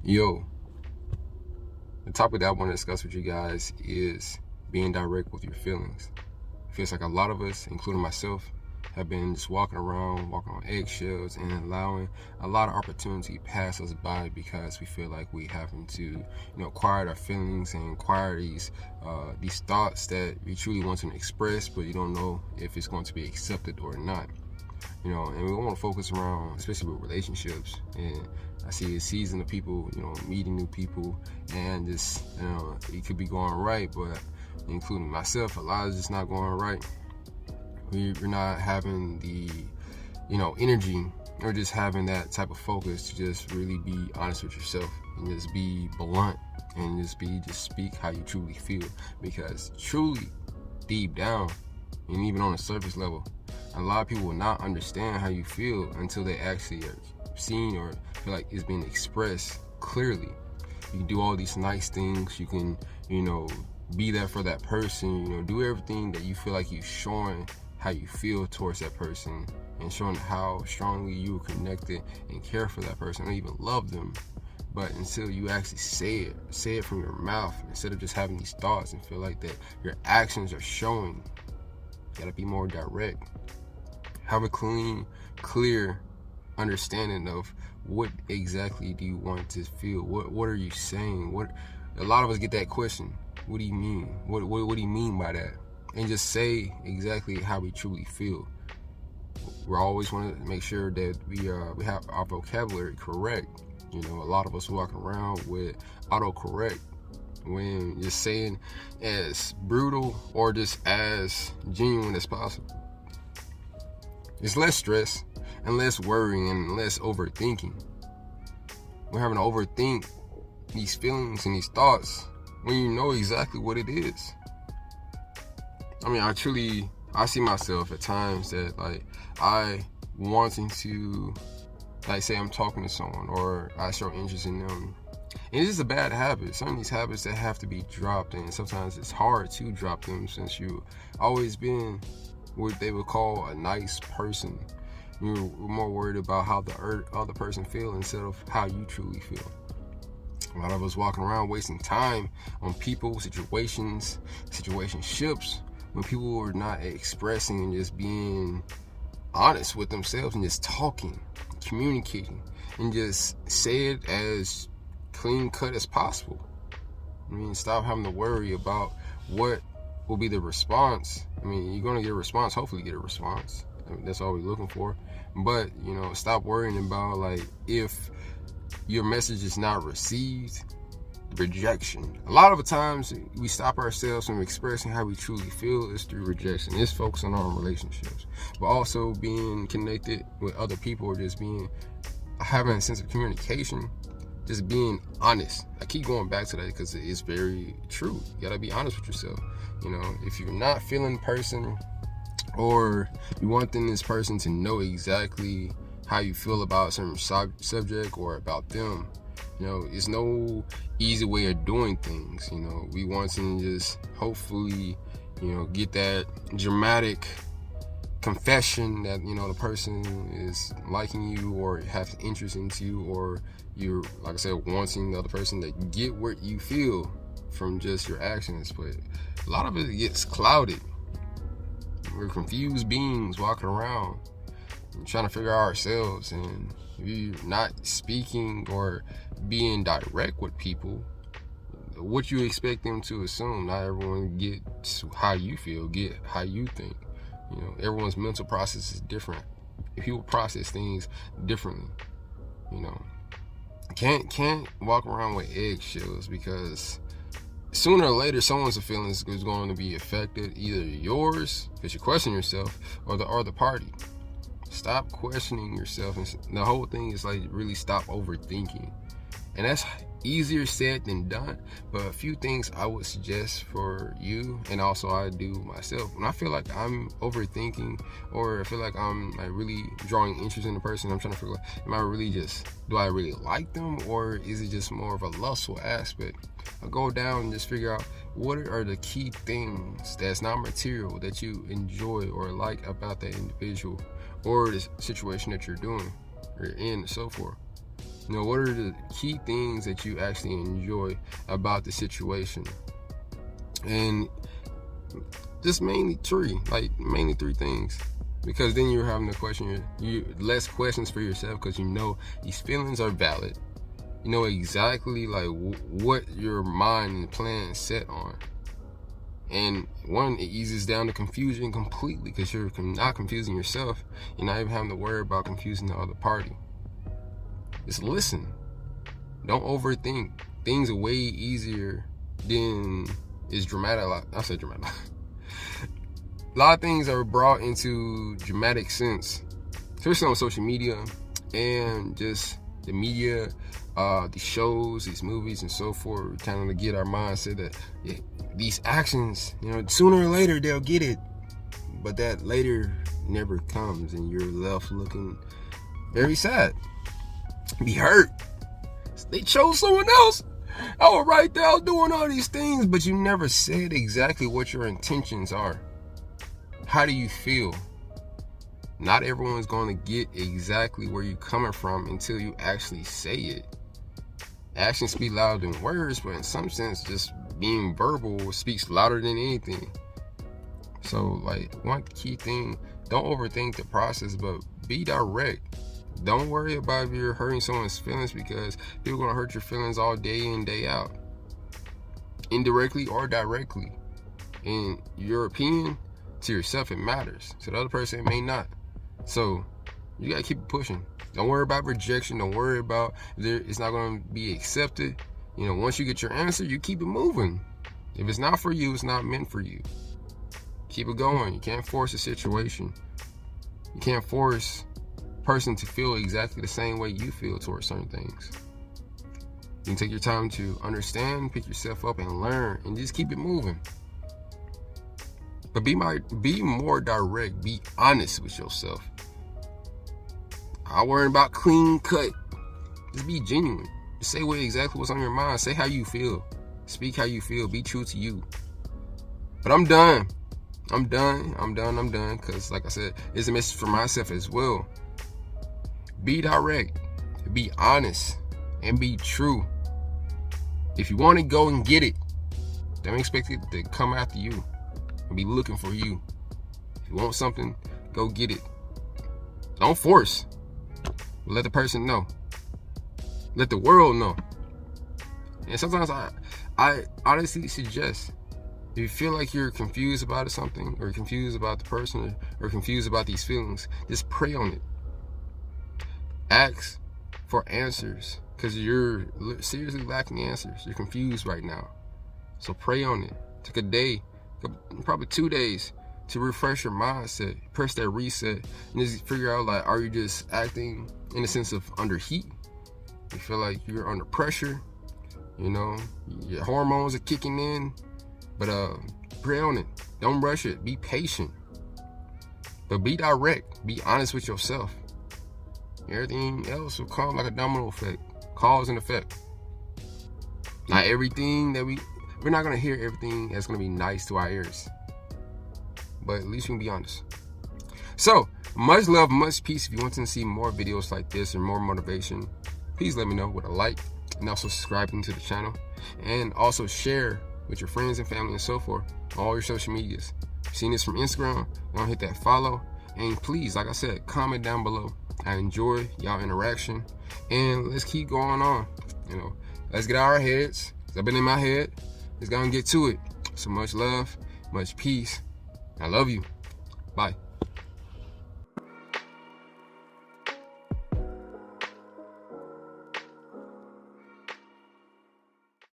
Yo, the topic that I want to discuss with you guys is being direct with your feelings. It feels like a lot of us, including myself, have been just walking on eggshells, and allowing a lot of opportunity pass us by because we feel like we having to, quiet our feelings and quiet these thoughts that we truly want to express, but you don't know if it's going to be accepted or not. And we want to focus around, especially with relationships. And I see a season of people, meeting new people, and just, it could be going right, but including myself, a lot is just not going right. We're not having the, energy, or just having that type of focus to just really be honest with yourself and just be blunt and just speak how you truly feel. Because truly, deep down, and even on a surface level, a lot of people will not understand how you feel until they actually are seen or feel like it's being expressed clearly. You can do all these nice things. You can, be there for that person. Do everything that you feel like you're showing how you feel towards that person and showing how strongly you are connected and care for that person or even love them. But until you actually say it from your mouth, instead of just having these thoughts and feel like that your actions are showing, you gotta be more direct. Have a clear understanding of what exactly do you want to feel. What are you saying? A lot of us get that question. What do you mean? What do you mean by that? And just say exactly how we truly feel. We always want to make sure that we have our vocabulary correct. A lot of us walking around with autocorrect when just saying as brutal or just as genuine as possible. It's less stress and less worrying and less overthinking. We're having to overthink these feelings and these thoughts when you know exactly what it is. I see myself at times that I wanting to, say I'm talking to someone or I show interest in them. And it's just a bad habit. Some of these habits that have to be dropped, and sometimes it's hard to drop them since you always been what they would call a nice person. You're more worried about how the other person feels instead of how you truly feel. A lot of us walking around wasting time on people, situationships, when people are not expressing and just being honest with themselves and just talking, communicating, and just say it as clean cut as possible. Stop having to worry about what will be the response. You're going to get a response, hopefully get a response. That's all we're looking for. But, stop worrying about if your message is not received, rejection. A lot of the times we stop ourselves from expressing how we truly feel is through rejection. It's focusing on relationships, but also being connected with other people, or just having a sense of communication, just being honest. I keep going back to that because it's very true. You gotta be honest with yourself. If you're not feeling the person, or you want this person to know exactly how you feel about a certain subject or about them, it's no easy way of doing things. We want to just hopefully, get that dramatic confession that, the person is liking you or has interest into you, or you're, like I said, wanting the other person to get what you feel from just your actions. But a lot of it gets clouded. We're confused beings walking around and trying to figure out ourselves, and if you're not speaking or being direct with people, what you expect them to assume? Not everyone gets how you feel, get how you think. Everyone's mental process is different. People process things differently. Can't walk around with eggshells, because sooner or later someone's feelings is going to be affected, either yours because you question yourself, or the other party. Stop questioning yourself, and the whole thing is really stop overthinking. And that's easier said than done, but a few things I would suggest for you, and also I do myself. When I feel like I'm overthinking, or I feel like I'm really drawing interest in the person, I'm trying to figure out, do I really like them, or is it just more of a lustful aspect? I go down and just figure out what are the key things that's not material that you enjoy or like about that individual or the situation that you're doing or in, and so forth. You know, what are the key things that you actually enjoy about the situation? And just mainly three things. Because then you're having to question you less questions for yourself, because you know these feelings are valid. You know exactly like what your mind and plan is set on. And one, it eases down the confusion completely, because you're not confusing yourself. You're not even having to worry about confusing the other party. Just listen. Don't overthink. Things are way easier than is dramatic. I said dramatic. A lot of things are brought into dramatic sense, especially on social media and just the media, the shows, these movies, and so forth. Kind of to get our mindset that these actions, you know, sooner or later they'll get it, but that later never comes, and you're left looking very sad, be hurt. They chose someone else. I was right there doing all these things, but you never said exactly what your intentions are. How do you feel? Not everyone's going to get exactly where you're coming from until you actually say it. Actions speak louder than words, but in some sense, just being verbal speaks louder than anything. So, like, one key thing, don't overthink the process, but be direct. Don't worry about if you're hurting someone's feelings, because people are going to hurt your feelings all day in, day out, indirectly or directly. In your opinion, to yourself, it matters. To the other person, it may not. So you got to keep pushing. Don't worry about rejection. Don't worry about it's not going to be accepted. You know, once you get your answer, you keep it moving. If it's not for you, it's not meant for you. Keep it going. You can't force a situation. You can't force person to feel exactly the same way you feel towards certain things. You can take your time to understand, pick yourself up, and learn, and just keep it moving. But be more direct. Be honest with yourself. I worry about clean cut. Just be genuine. Just say exactly what's on your mind. Say how you feel. Speak how you feel. Be true to you. But I'm done. Because, like I said, it's a message for myself as well. Be direct, be honest, and be true. If you want to go and get it, don't expect it to come after you and be looking for you. If you want something, go get it. Don't force. Let the person know. Let the world know. And sometimes I honestly suggest, if you feel like you're confused about something, or confused about the person, or confused about these feelings, just pray on it. Ask for answers, because you're seriously lacking answers. You're confused right now. So pray on it. Take a day, probably 2 days, to refresh your mindset. Press that reset and just figure out, like, are you just acting in a sense of under heat? You feel like you're under pressure, you know, your hormones are kicking in. But pray on it. Don't rush it. Be patient. But be direct. Be honest with yourself. Everything else will come like a domino effect. Cause and effect. Not everything that we're not going to hear everything that's going to be nice to our ears. But at least we can be honest. So, much love, much peace. If you want to see more videos like this or more motivation, please let me know with a like, and also subscribing to the channel. And also share with your friends and family and so forth on all your social medias. If you've seen this from Instagram, don't hit that follow. And please, like I said, comment down below. I enjoy y'all interaction, and let's keep going on. You know, let's get out our heads. I've been in my head. Let's go and get to it. So much love, much peace. I love you. Bye.